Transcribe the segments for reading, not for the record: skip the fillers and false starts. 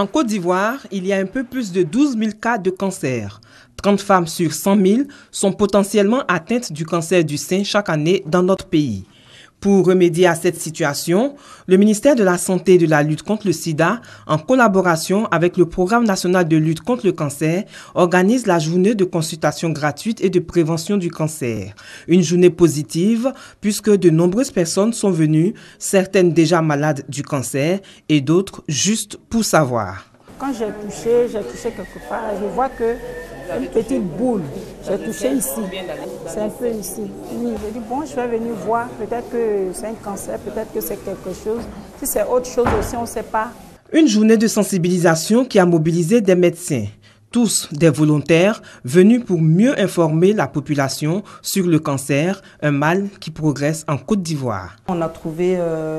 En Côte d'Ivoire, il y a un peu plus de 12 000 cas de cancer. 30 femmes sur 100 000 sont potentiellement atteintes du cancer du sein chaque année dans notre pays. Pour remédier à cette situation, le ministère de la Santé et de la lutte contre le sida, en collaboration avec le Programme national de lutte contre le cancer, organise la journée de consultation gratuite et de prévention du cancer. Une journée positive puisque de nombreuses personnes sont venues, certaines déjà malades du cancer et d'autres juste pour savoir. Quand j'ai touché quelque part, je vois que une petite boule, j'ai touché ici, c'est un peu ici. Oui, j'ai dit bon, je vais venir voir, peut-être que c'est un cancer, peut-être que c'est quelque chose. Si c'est autre chose aussi, on ne sait pas. Une journée de sensibilisation qui a mobilisé des médecins, tous des volontaires venus pour mieux informer la population sur le cancer, un mal qui progresse en Côte d'Ivoire. On a trouvé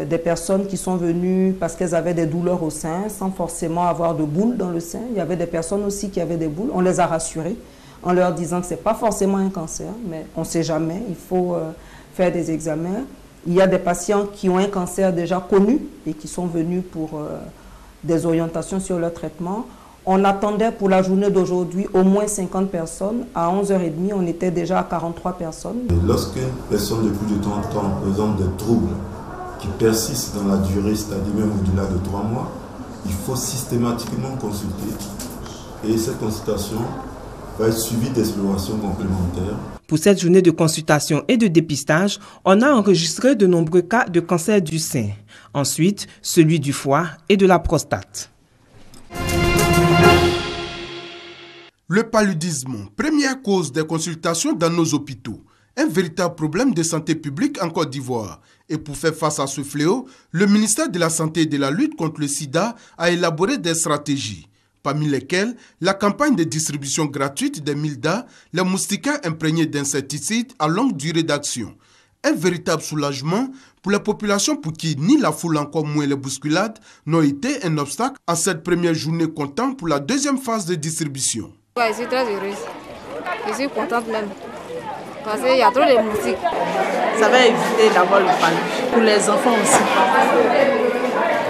des personnes qui sont venues parce qu'elles avaient des douleurs au sein, sans forcément avoir de boules dans le sein. Il y avait des personnes aussi qui avaient des boules. On les a rassurées en leur disant que ce n'est pas forcément un cancer, mais on ne sait jamais, il faut faire des examens. Il y a des patients qui ont un cancer déjà connu et qui sont venus pour des orientations sur leur traitement. On attendait pour la journée d'aujourd'hui au moins 50 personnes. À 11h30, on était déjà à 43 personnes. Lorsqu'une personne de plus de 30 ans présente des troubles qui persistent dans la durée, c'est-à-dire même au-delà de 3 mois, il faut systématiquement consulter. Et cette consultation va être suivie d'explorations complémentaires. Pour cette journée de consultation et de dépistage, on a enregistré de nombreux cas de cancer du sein. Ensuite, celui du foie et de la prostate. Le paludisme, première cause des consultations dans nos hôpitaux, un véritable problème de santé publique en Côte d'Ivoire. Et pour faire face à ce fléau, le ministère de la Santé et de la lutte contre le sida a élaboré des stratégies, parmi lesquelles la campagne de distribution gratuite des Milda, les moustiquaires imprégnés d'insecticides à longue durée d'action. Un véritable soulagement pour la population pour qui ni la foule encore moins les bousculades n'ont été un obstacle à cette première journée comptant pour la deuxième phase de distribution. Ouais, je suis très heureuse. Je suis contente même. Parce qu'il y a trop de moustiques. Ça va éviter d'avoir le palud. Pour les enfants aussi.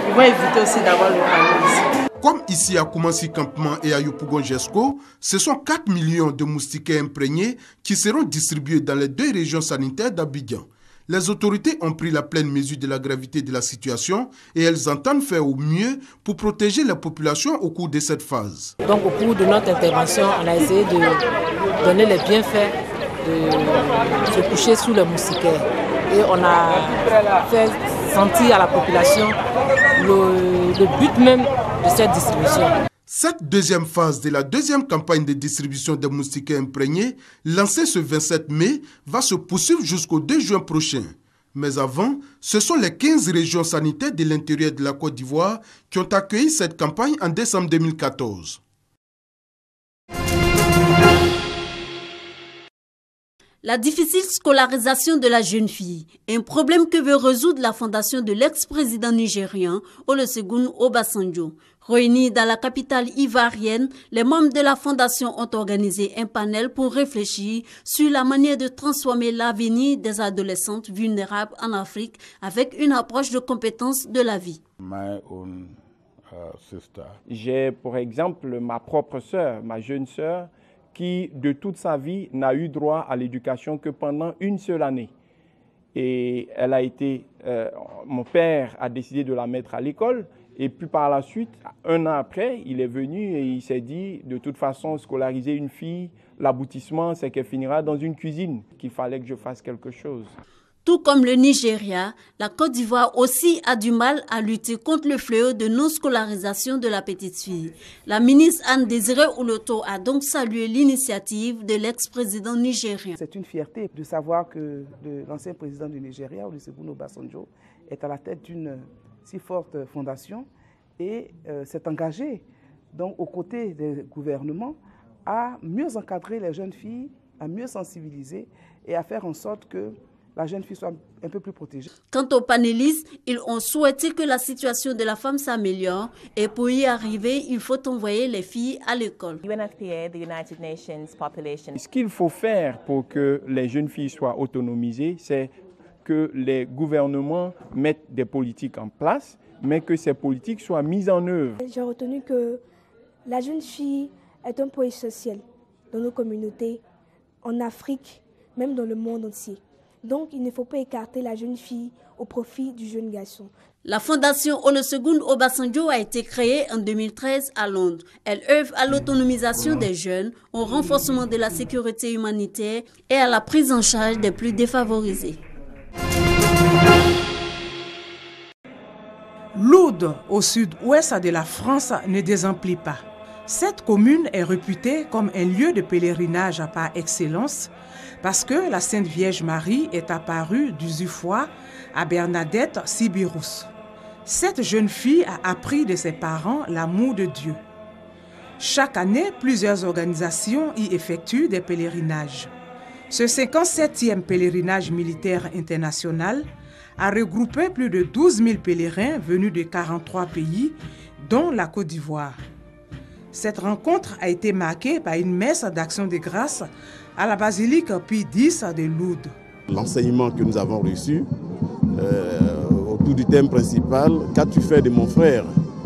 Ils vont éviter aussi d'avoir le palud aussi. Comme ici à Koumassi Campement et à Yopougon-Jesco, ce sont 4 millions de moustiquaires imprégnés qui seront distribués dans les 2 régions sanitaires d'Abidjan. Les autorités ont pris la pleine mesure de la gravité de la situation et elles entendent faire au mieux pour protéger la population au cours de cette phase. Donc au cours de notre intervention, on a essayé de donner les bienfaits de se coucher sous le moustiquaire. Et on a fait sentir à la population le but même de cette distribution. Cette deuxième phase de la deuxième campagne de distribution des moustiquaires imprégnés, lancée ce 27 mai, va se poursuivre jusqu'au 2 juin prochain. Mais avant, ce sont les 15 régions sanitaires de l'intérieur de la Côte d'Ivoire qui ont accueilli cette campagne en décembre 2014. La difficile scolarisation de la jeune fille, un problème que veut résoudre la fondation de l'ex-président nigérian Olusegun Obasanjo. Réunis dans la capitale ivoirienne, les membres de la fondation ont organisé un panel pour réfléchir sur la manière de transformer l'avenir des adolescentes vulnérables en Afrique avec une approche de compétence de la vie. J'ai pour exemple ma propre sœur, ma jeune sœur, qui de toute sa vie n'a eu droit à l'éducation que pendant une seule année. Et elle a été, mon père a décidé de la mettre à l'école. Et puis par la suite, 1 an après, il est venu et il s'est dit, de toute façon, scolariser une fille, l'aboutissement, c'est qu'elle finira dans une cuisine, qu'il fallait que je fasse quelque chose. Tout comme le Nigeria, la Côte d'Ivoire aussi a du mal à lutter contre le fléau de non-scolarisation de la petite fille. La ministre Anne-Désirée Oloto a donc salué l'initiative de l'ex-président nigérien. C'est une fierté de savoir que l'ancien président du Nigeria, Olusegun Obasanjo, est à la tête d'une si forte fondation et s'est engagé donc aux côtés des gouvernements à mieux encadrer les jeunes filles, à mieux sensibiliser et à faire en sorte que la jeune fille soit un peu plus protégée. Quant aux panélistes, ils ont souhaité que la situation de la femme s'améliore et pour y arriver, il faut envoyer les filles à l'école. Ce qu'il faut faire pour que les jeunes filles soient autonomisées, c'est que les gouvernements mettent des politiques en place, mais que ces politiques soient mises en œuvre. J'ai retenu que la jeune fille est un poids essentiel dans nos communautés, en Afrique, même dans le monde entier. Donc il ne faut pas écarter la jeune fille au profit du jeune garçon. La fondation Olusegun Obasanjo a été créée en 2013 à Londres. Elle œuvre à l'autonomisation des jeunes, au renforcement de la sécurité humanitaire et à la prise en charge des plus défavorisés. Lourdes, au sud-ouest de la France, ne désemplit pas. Cette commune est réputée comme un lieu de pèlerinage par excellence parce que la Sainte Vierge Marie est apparue d'usufruit à Bernadette Sibirous. Cette jeune fille a appris de ses parents l'amour de Dieu. Chaque année, plusieurs organisations y effectuent des pèlerinages. Ce 57e pèlerinage militaire international a regroupé plus de 12 000 pèlerins venus de 43 pays, dont la Côte d'Ivoire. Cette rencontre a été marquée par une messe d'action de grâce à la basilique Pie X de Lourdes. L'enseignement que nous avons reçu autour du thème principal, qu'as-tu fait de mon frère?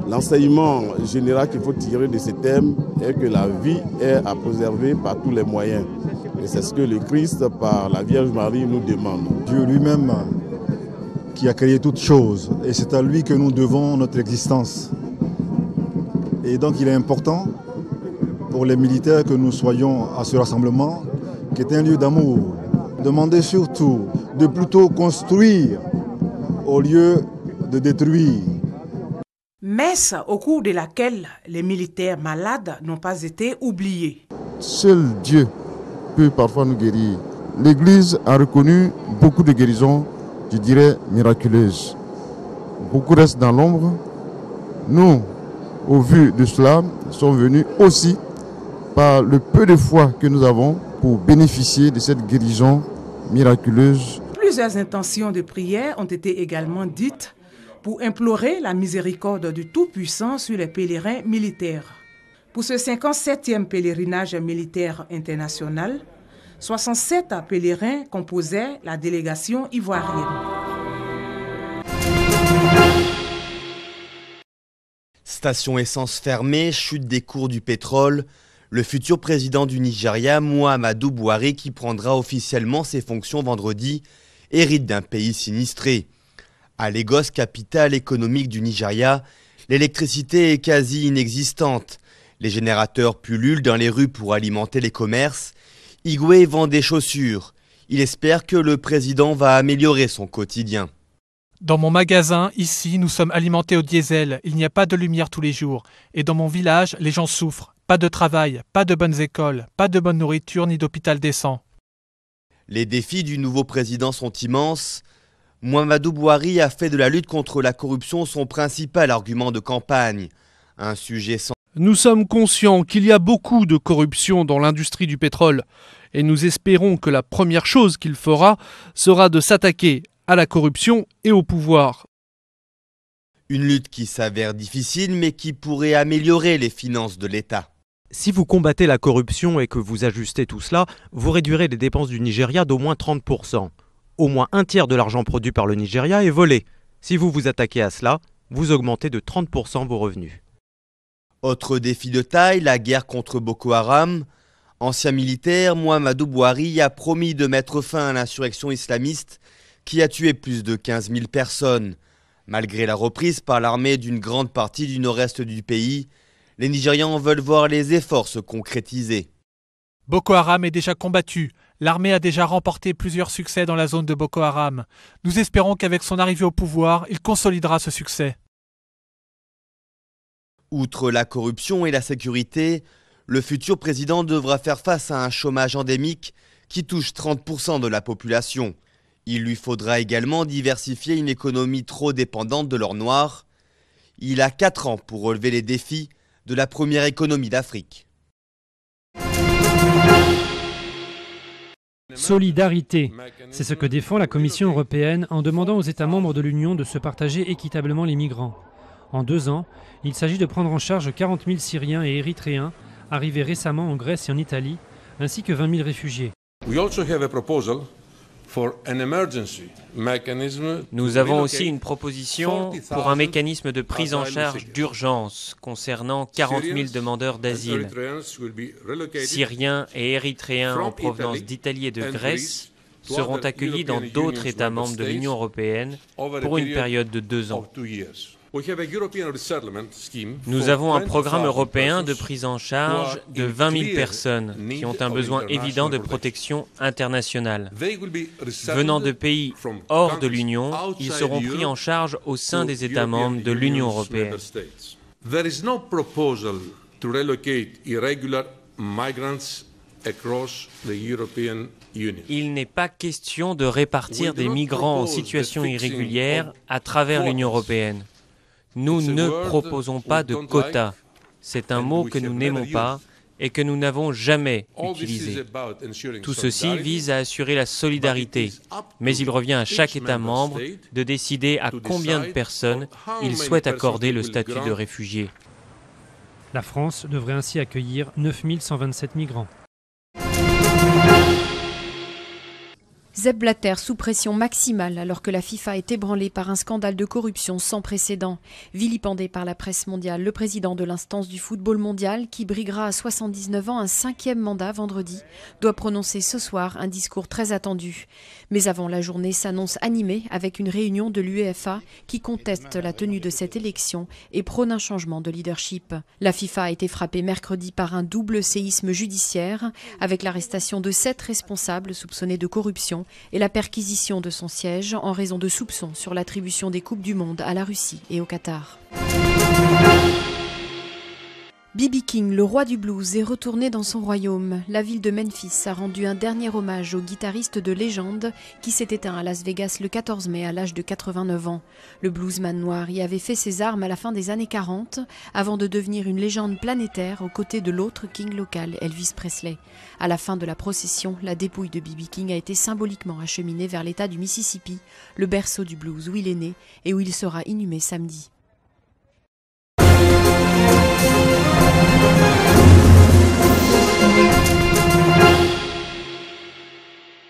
L'enseignement général qu'il faut tirer de ce thème est que la vie est à préserver par tous les moyens. Et c'est ce que le Christ, par la Vierge Marie, nous demande. Dieu lui-même qui a créé toutes choses, et c'est à lui que nous devons notre existence. Et donc il est important pour les militaires que nous soyons à ce rassemblement, qui est un lieu d'amour. Demandez surtout de plutôt construire au lieu de détruire. Messe au cours de laquelle les militaires malades n'ont pas été oubliés. Seul Dieu peut parfois nous guérir. L'Église a reconnu beaucoup de guérisons, je dirais miraculeuses. Beaucoup restent dans l'ombre. Nous, au vu de cela, sommes venus aussi par le peu de foi que nous avons pour bénéficier de cette guérison miraculeuse. Plusieurs intentions de prière ont été également dites pour implorer la miséricorde du Tout-Puissant sur les pèlerins militaires. Pour ce 57e pèlerinage militaire international, 67 pèlerins composaient la délégation ivoirienne. Station essence fermée, chute des cours du pétrole. Le futur président du Nigeria, Muhammadu Buhari, qui prendra officiellement ses fonctions vendredi, hérite d'un pays sinistré. À Lagos, capitale économique du Nigeria, l'électricité est quasi inexistante. Les générateurs pullulent dans les rues pour alimenter les commerces. Igwe vend des chaussures. Il espère que le président va améliorer son quotidien. Dans mon magasin, ici, nous sommes alimentés au diesel. Il n'y a pas de lumière tous les jours. Et dans mon village, les gens souffrent. Pas de travail, pas de bonnes écoles, pas de bonne nourriture ni d'hôpital décent. Les défis du nouveau président sont immenses. Muhammadu Buhari a fait de la lutte contre la corruption son principal argument de campagne. Un sujet sans... Nous sommes conscients qu'il y a beaucoup de corruption dans l'industrie du pétrole et nous espérons que la première chose qu'il fera sera de s'attaquer à la corruption et au pouvoir. Une lutte qui s'avère difficile mais qui pourrait améliorer les finances de l'État. Si vous combattez la corruption et que vous ajustez tout cela, vous réduirez les dépenses du Nigeria d'au moins 30%. Au moins un tiers de l'argent produit par le Nigeria est volé. Si vous vous attaquez à cela, vous augmentez de 30% vos revenus. Autre défi de taille, la guerre contre Boko Haram. Ancien militaire, Muhammadu Buhari a promis de mettre fin à l'insurrection islamiste qui a tué plus de 15 000 personnes. Malgré la reprise par l'armée d'une grande partie du nord-est du pays, les Nigérians veulent voir les efforts se concrétiser. Boko Haram est déjà combattu. L'armée a déjà remporté plusieurs succès dans la zone de Boko Haram. Nous espérons qu'avec son arrivée au pouvoir, il consolidera ce succès. Outre la corruption et la sécurité, le futur président devra faire face à un chômage endémique qui touche 30% de la population. Il lui faudra également diversifier une économie trop dépendante de l'or noir. Il a 4 ans pour relever les défis de la première économie d'Afrique. Solidarité, c'est ce que défend la Commission européenne en demandant aux États membres de l'Union de se partager équitablement les migrants. En 2 ans, il s'agit de prendre en charge 40 000 Syriens et Érythréens arrivés récemment en Grèce et en Italie, ainsi que 20 000 réfugiés. We also have a proposal Nous avons aussi une proposition pour un mécanisme de prise en charge d'urgence concernant 40 000 demandeurs d'asile. Syriens et Érythréens en provenance d'Italie et de Grèce seront accueillis dans d'autres États membres de l'Union européenne pour une période de 2 ans. Nous avons un programme européen de prise en charge de 20 000 personnes qui ont un besoin évident de protection internationale. Venant de pays hors de l'Union, ils seront pris en charge au sein des États membres de l'Union européenne. Il n'est pas question de répartir des migrants en situation irrégulière à travers l'Union européenne. Nous ne proposons pas de quotas. C'est un mot que nous n'aimons pas et que nous n'avons jamais utilisé. Tout ceci vise à assurer la solidarité, mais il revient à chaque État membre de décider à combien de personnes il souhaite accorder le statut de réfugié. La France devrait ainsi accueillir 9 127 migrants. Sepp Blatter sous pression maximale alors que la FIFA est ébranlée par un scandale de corruption sans précédent. Vilipendé par la presse mondiale, le président de l'instance du football mondial, qui briguera à 79 ans un 5e mandat vendredi, doit prononcer ce soir un discours très attendu. Mais avant, la journée s'annonce animée avec une réunion de l'UEFA qui conteste la tenue de cette élection et prône un changement de leadership. La FIFA a été frappée mercredi par un double séisme judiciaire avec l'arrestation de 7 responsables soupçonnés de corruption et la perquisition de son siège en raison de soupçons sur l'attribution des Coupes du Monde à la Russie et au Qatar. B.B. King, le roi du blues, est retourné dans son royaume. La ville de Memphis a rendu un dernier hommage au guitariste de légende qui s'est éteint à Las Vegas le 14 mai à l'âge de 89 ans. Le bluesman noir y avait fait ses armes à la fin des années 40 avant de devenir une légende planétaire aux côtés de l'autre King local, Elvis Presley. À la fin de la procession, la dépouille de B.B. King a été symboliquement acheminée vers l'État du Mississippi, le berceau du blues où il est né et où il sera inhumé samedi.